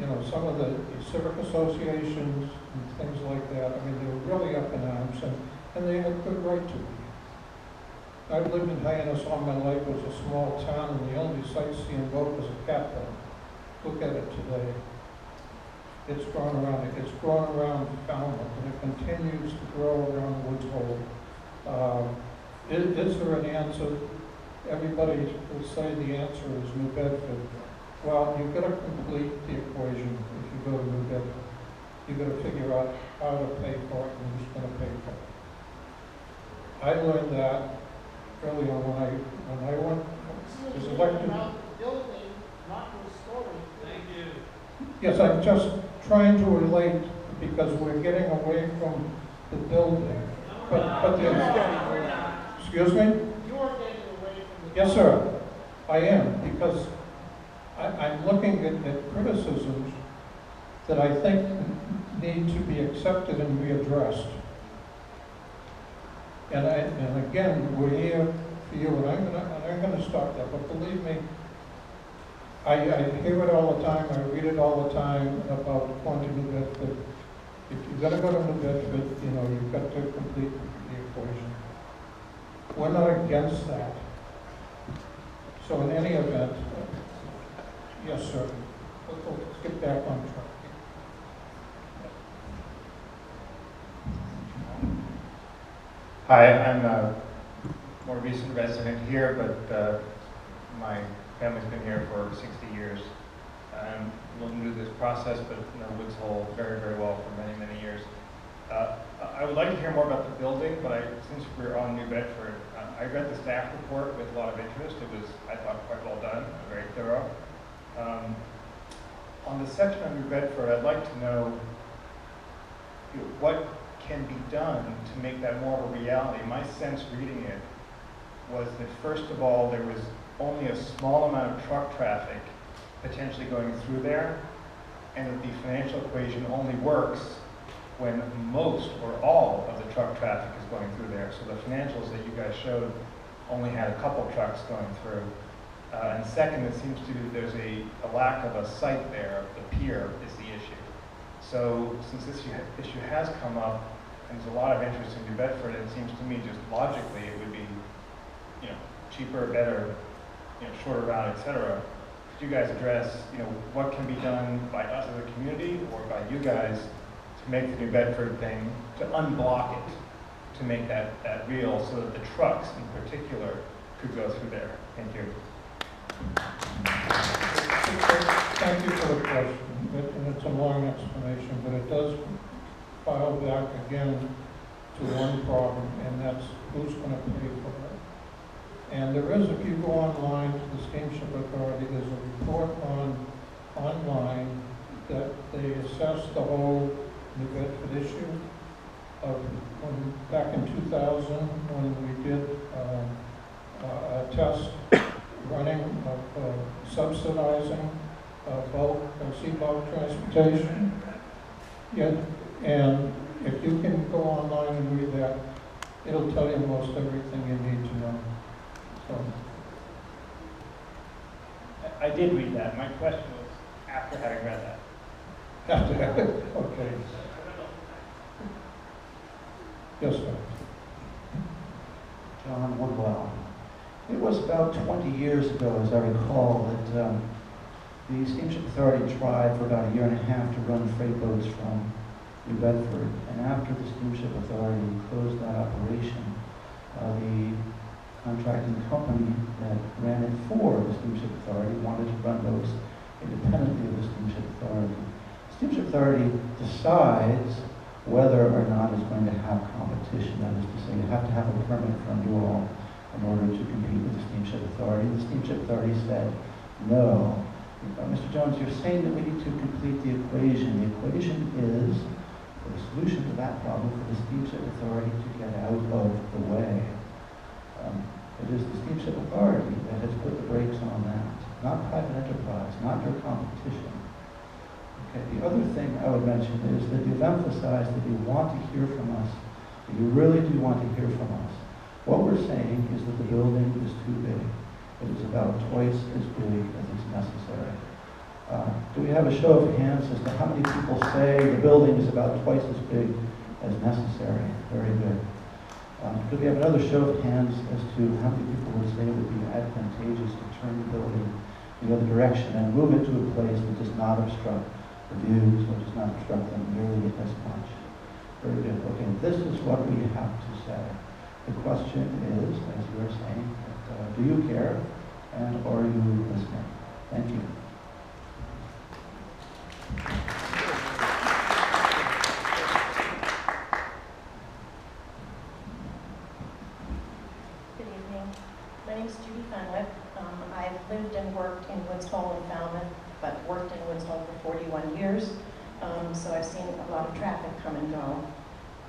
you know, some of the civic associations and things like that, I mean, they were really up in arms, and they had good right to be. I've lived in Hyannis all my life. It was a small town, and the only sightseeing boat was a catboat. Look at it today. It's grown around Falmouth, and it continues to grow around Woods Hole. Is there an answer? Everybody will say the answer is New Bedford. Well, you've got to complete the equation if you go to New Bedford. You've got to figure out how to pay for it and who's going to pay for it. I learned that early on when I was elected. Building, not the story. Thank you. Yes, I'm just trying to relate because we're getting away from the building. But excuse me? You are getting away from the Yes, sir. I am, because I'm looking at criticisms that I think need to be accepted and readdressed. And again, we're here for you, and I'm gonna stop that. But believe me, I hear it all the time. I read it all the time about going to New Bedford. If you're gonna go to New Bedford, you know you've got to complete the equation. We're not against that. So in any event, yes, sir. Let's get back on track. Hi, I'm a more recent resident here, but my family's been here for over 60 years. I'm a little new to this process, but know Woods Hole very, very well for many, many years. I would like to hear more about the building, but since we're on New Bedford, I read the staff report with a lot of interest. It was, I thought, quite well done, very thorough. On the section on New Bedford, I'd like to know what can be done to make that more of a reality. My sense reading it was that, first of all, there was only a small amount of truck traffic potentially going through there, and that the financial equation only works when most or all of the truck traffic is going through there. So the financials that you guys showed only had a couple trucks going through. And second, it seems to there's a lack of a site there. The pier is the issue. So since this issue has come up, and there's a lot of interest in New Bedford, it seems to me just logically it would be, you know, cheaper, better, you know, shorter route, etc. Could you guys address, you know, what can be done by us as a community or by you guys to make the New Bedford thing, to unblock it, to make that real, so that the trucks in particular could go through there? Thank you. Thank you for the question, and it's a long explanation, but it does file back again to one problem, and that's who's going to pay for it. And there is, if you go online to the Steamship Authority, there's a report online that they assess the whole New Bedford issue of back in 2000 when we did a test running of subsidizing bulk sea bulk transportation. Yeah, and if you can go online and read that, it'll tell you most everything you need to know. So I did read that. My question was after having read that. After that, okay. Yes, sir. John Woodwell. It was about 20 years ago, as I recall, that the Steamship Authority tried for about a year and a half to run freight boats from New Bedford. And after the Steamship Authority closed that operation, the contracting company that ran it for the Steamship Authority wanted to run boats independently of the Steamship Authority. The Steamship Authority decides whether or not it's going to have competition. That is to say, you have to have a permit from you all in order to compete with the Steamship Authority. The Steamship Authority said, no. Mr. Jones, you're saying that we need to complete the equation. The equation is the solution to that problem for the Steamship Authority to get out of the way. It is the Steamship Authority that has put the brakes on that, not private enterprise, not your competition. Okay. The other thing I would mention is that you've emphasized that you want to hear from us, that you really do want to hear from us. What we're saying is that the building is too big. It is about twice as big as is necessary. Do we you have a show of hands as to how many people say the building is about twice as big as necessary? Very good. Could we have another show of hands as to how many people would say it would be advantageous to turn the building the other direction and move it to a place that does not obstruct the views or does not obstruct them nearly as much? Very good. Okay, this is what we have to say. The question is, as you were saying, do you care and are you listening? Thank you. Good evening. My name is Judy Fenwick. I've lived and worked in Woods Hole and Falmouth, but worked in Woods Hole for 41 years. So I've seen a lot of traffic come and go.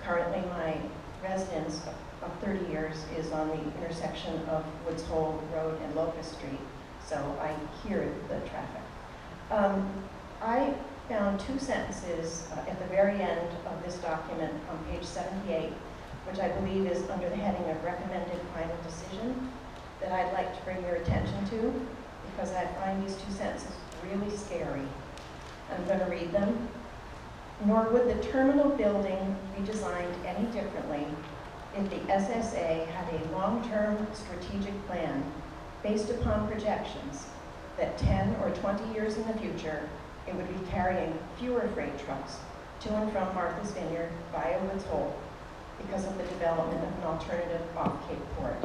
Currently, my residence of 30 years is on the intersection of Woods Hole Road and Locust Street, so I hear the traffic. I found two sentences at the very end of this document on page 78, which I believe is under the heading of recommended final decision, that I'd like to bring your attention to, because I find these two sentences really scary. I'm going to read them. Nor would the terminal building be designed any differently if the SSA had a long-term strategic plan based upon projections that 10 or 20 years in the future, it would be carrying fewer freight trucks to and from Martha's Vineyard via Woods Hole because of the development of an alternative off Cape Port.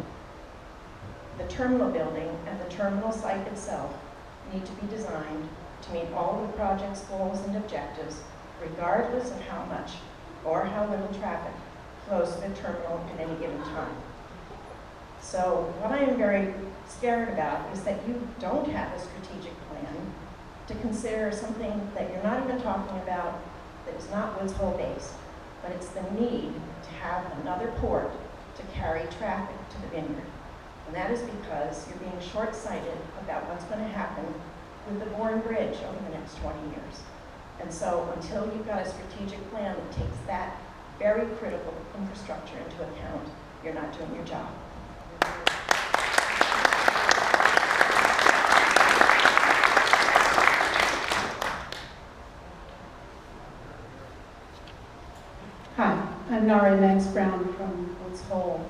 The terminal building and the terminal site itself need to be designed to meet all the project's goals and objectives, regardless of how much or how little traffic flows to the terminal at any given time. So what I am very scared about is that you don't have a strategic plan to consider something that you're not even talking about that is not Woods Hole based, but it's the need to have another port to carry traffic to the vineyard. And that is because you're being short-sighted about what's going to happen with the Bourne Bridge over the next 20 years. And so until you've got a strategic plan that takes that very critical infrastructure into account, you're not doing your job. Hi, I'm Nara Nex Brown from Woods Hole.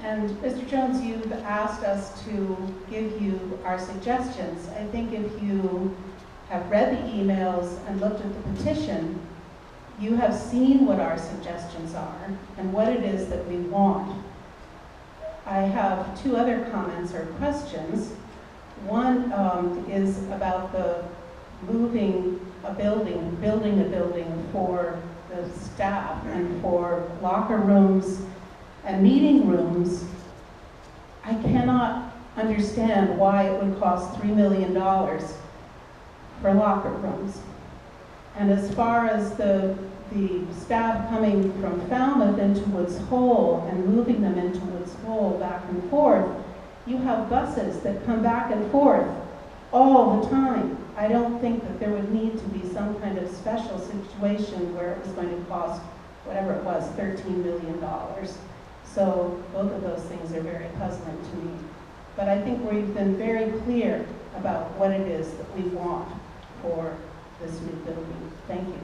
And Mr. Jones, you've asked us to give you our suggestions. I think if you have read the emails and looked at the petition, you have seen what our suggestions are and what it is that we want. I have two other comments or questions. One is about the moving a building, building a building for the staff and for locker rooms and meeting rooms. I cannot understand why it would cost $3 million for locker rooms. And as far as the staff coming from Falmouth into Woods Hole and moving them into Woods Hole back and forth, you have buses that come back and forth all the time. I don't think that there would need to be some kind of special situation where it was going to cost, whatever it was, $13 million. So both of those things are very puzzling to me. But I think we've been very clear about what it is that we want for this new building. Thank you.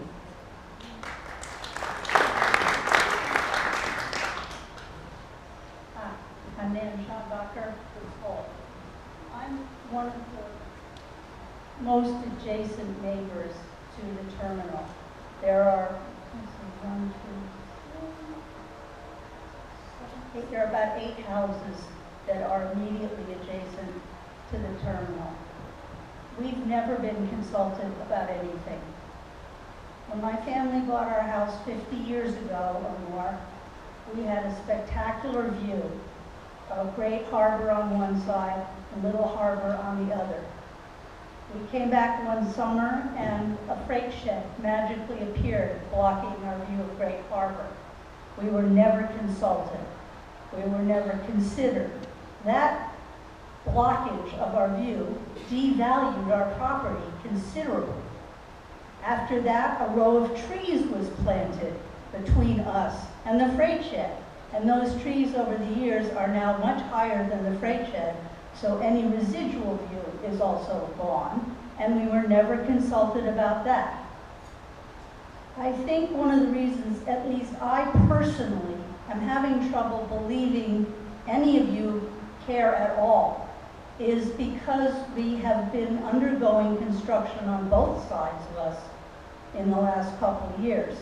Hi, I'm Nan Schaubacher, Woods Hole. I'm one of the most adjacent neighbors to the terminal. There are, there are about 8 houses that are immediately adjacent to the terminal. We've never been consulted about anything. When my family bought our house 50 years ago or more, we had a spectacular view of Great Harbor on one side and Little Harbor on the other. We came back one summer and a freight shed magically appeared blocking our view of Great Harbor. We were never consulted. We were never considered. That blockage of our view devalued our property considerably. After that, a row of trees was planted between us and the freight shed. And those trees over the years are now much higher than the freight shed, so any residual view is also gone. and we were never consulted about that. I think one of the reasons, at least I personally, am having trouble believing any of you care at all is because we have been undergoing construction on both sides of us in the last couple of years.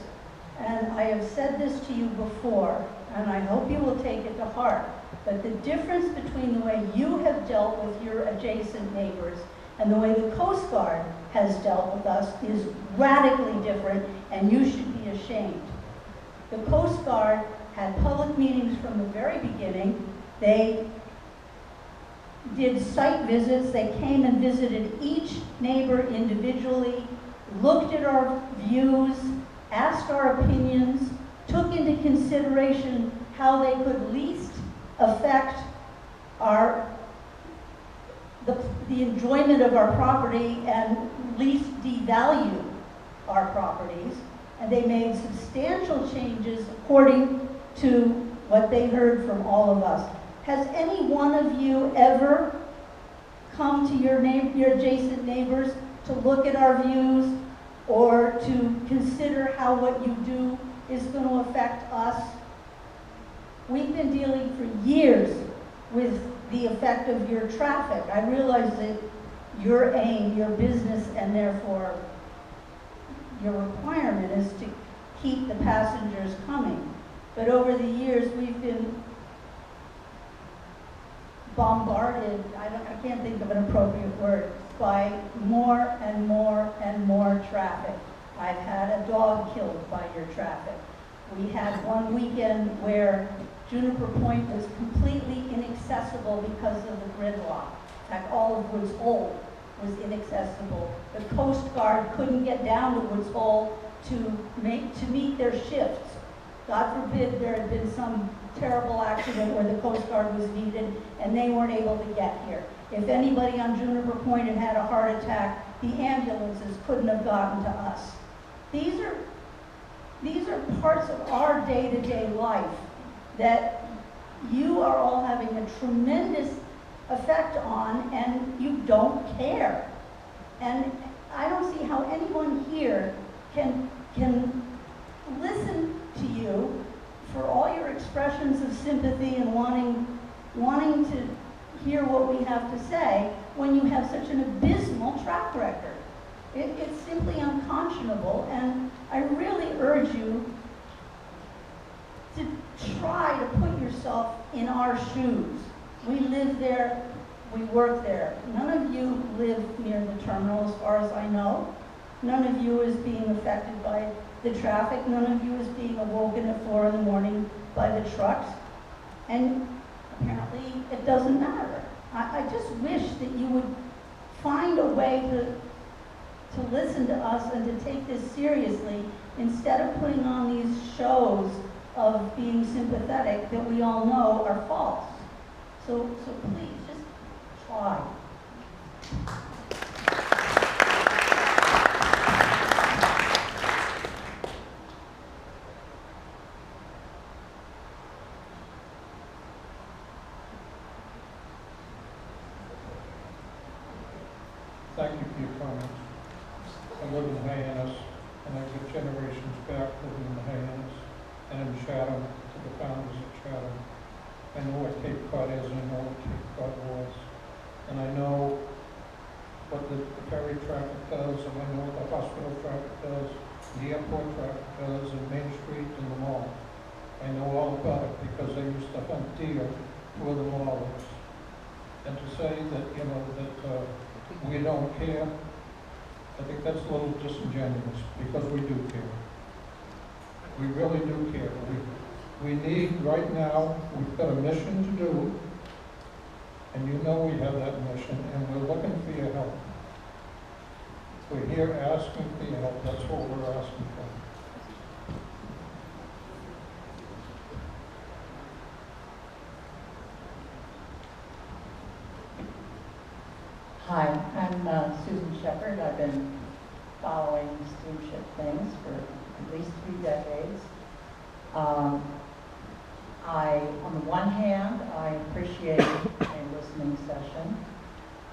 And I have said this to you before, and I hope you will take it to heart, but the difference between the way you have dealt with your adjacent neighbors and the way the Coast Guard has dealt with us is radically different, and you should be ashamed. The Coast Guard had public meetings from the very beginning. They did site visits. They came and visited each neighbor individually, looked at our views, asked our opinions, took into consideration how they could least affect the enjoyment of our property and least devalue our properties. And they made substantial changes according to what they heard from all of us. Has any one of you ever come to your adjacent neighbors to look at our views or to consider how what you do is going to affect us? We've been dealing for years with the effect of your traffic. I realize that your aim, your business, and therefore your requirement is to keep the passengers coming. But over the years, we've been bombarded, I can't think of an appropriate word, by more and more and more traffic. I've had a dog killed by your traffic. We had one weekend where Juniper Point was completely inaccessible because of the gridlock. In fact, all of Woods Hole was inaccessible. The Coast Guard couldn't get down to Woods Hole to meet their shifts. God forbid there had been some terrible accident where the Coast Guard was needed and they weren't able to get here. If anybody on Juniper Point had had a heart attack, the ambulances couldn't have gotten to us. These are parts of our day-to-day life that you are all having a tremendous effect on, and you don't care. And I don't see how anyone here can listen to you for all your expressions of sympathy and wanting to hear what we have to say when you have such an abysmal track record. It's simply unconscionable, and I really urge you to try to put yourself in our shoes. We live there, we work there. None of you live near the terminal as far as I know. None of you is being affected by the traffic. None of you is being awoken at 4 in the morning by the trucks. And apparently it doesn't matter. I just wish that you would find a way to listen to us and to take this seriously instead of putting on these shows of being sympathetic that we all know are false. So please, just try. Thank you for your comments. I live in Hyannis, and I've got generations back living in Hyannis and in Chatham, to the founders of Chatham. I know what Cape Cod is, and I know what Cape Cod was. And I know what the ferry traffic does, and I know what the hospital traffic does, the airport traffic does, and Main Street and the mall. I know all about it because I used to hunt deer where the mall is. And to say that, that we don't care, I think that's a little disingenuous, because we do care. We really do care. We need, right now, we've got a mission to do, and you know we have that mission, and we're looking for your help. We're here asking for your help. That's what we're asking for. Hi, I'm Susan Shepard. I've been following steamship things for at least 3 decades. On the one hand, I appreciate a listening session.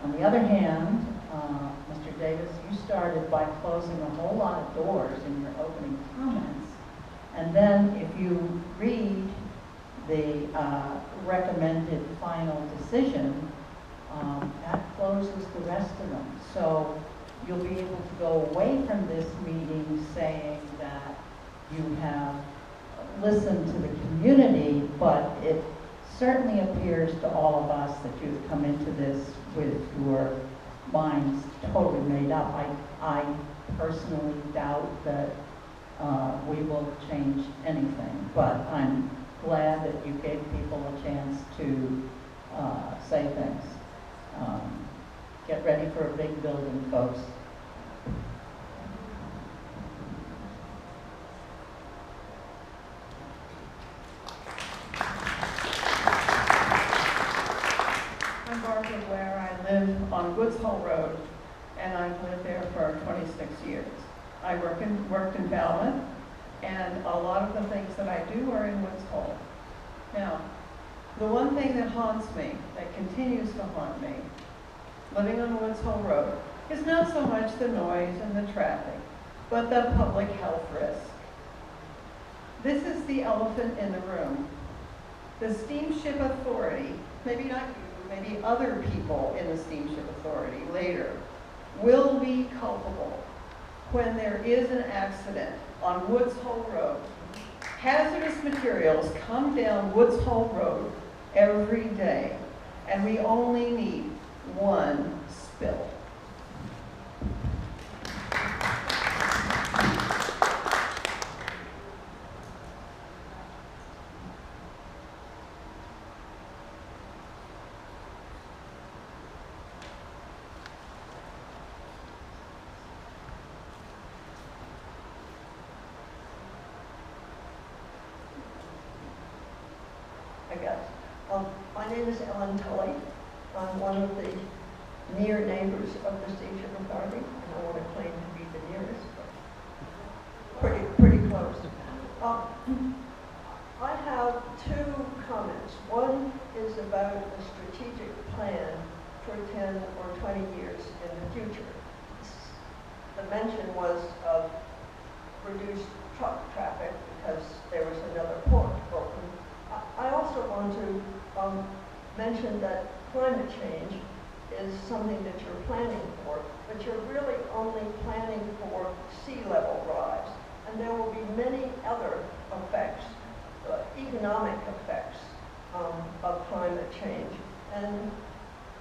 On the other hand, Mr. Davis, you started by closing a whole lot of doors in your opening comments. And then if you read the recommended final decision, that closes the rest of them. So you'll be able to go away from this meeting saying that you have listened to the community, but it certainly appears to all of us that you've come into this with your minds totally made up. I personally doubt that we will change anything, but I'm glad that you gave people a chance to say things. Get ready for a big building, folks. I'm Barbara Blair. I live on Woods Hole Road, and I've lived there for 26 years. I worked in Falmouth, and a lot of the things that I do are in Woods Hole. Now, the one thing that haunts me, that continues to haunt me, living on Woods Hole Road, is not so much the noise and the traffic, but the public health risk. This is the elephant in the room. The Steamship Authority, maybe not you, maybe other people in the Steamship Authority later, will be culpable when there is an accident on Woods Hole Road. Hazardous materials come down Woods Hole Road every day, and we only need one spill. I guess. My name is Ellen Tully. I'm one of the near neighbors of the Steamship Authority. I don't want to claim to be the nearest, but pretty close. I have two comments. One is about a strategic plan for 10 or 20 years in the future. The mention was of reduced truck traffic because there was another port open. I also want to mention that climate change is something that you're planning for, but you're really only planning for sea level rise. And there will be many other effects, economic effects of climate change. And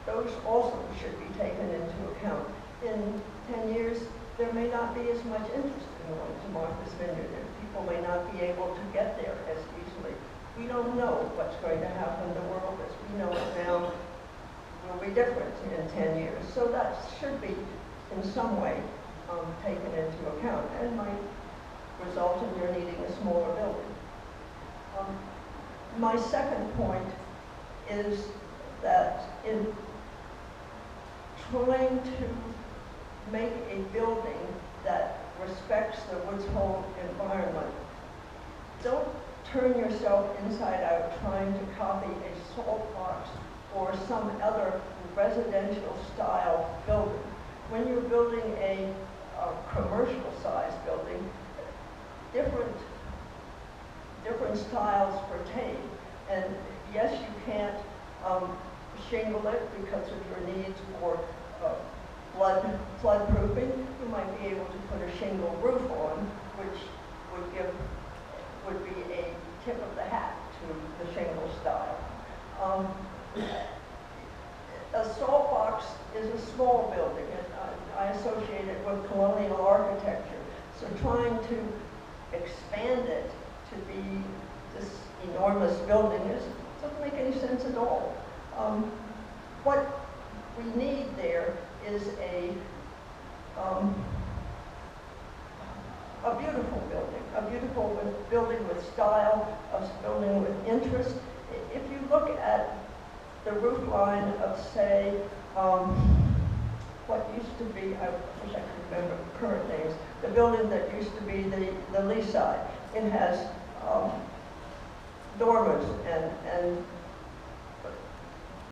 those also should be taken into account. In 10 years, there may not be as much interest in going to Martha's Vineyard, and people may not be able to get there as easily. We don't know what's going to happen. The world as we know it now will be different in 10 years. So that should be, in some way, taken into account and might result in your needing a smaller building. My second point is that in trying to make a building that respects the Woods Hole environment, don't turn yourself inside out trying to copy a salt box or some other residential style building. When you're building a commercial size building, different styles pertain. And yes, you can't shingle it because of your needs for flood proofing. You might be able to put a shingle roof on, which would be a tip of the hat to the shingle style. A salt box is a small building, and I associate it with colonial architecture. So trying to expand it to be this enormous building doesn't make any sense at all. What we need there is a beautiful building with style, a building with interest. If you look at the roof line of, say, what used to be, I wish I could remember the current names, the building that used to be the lee side. It has dormers and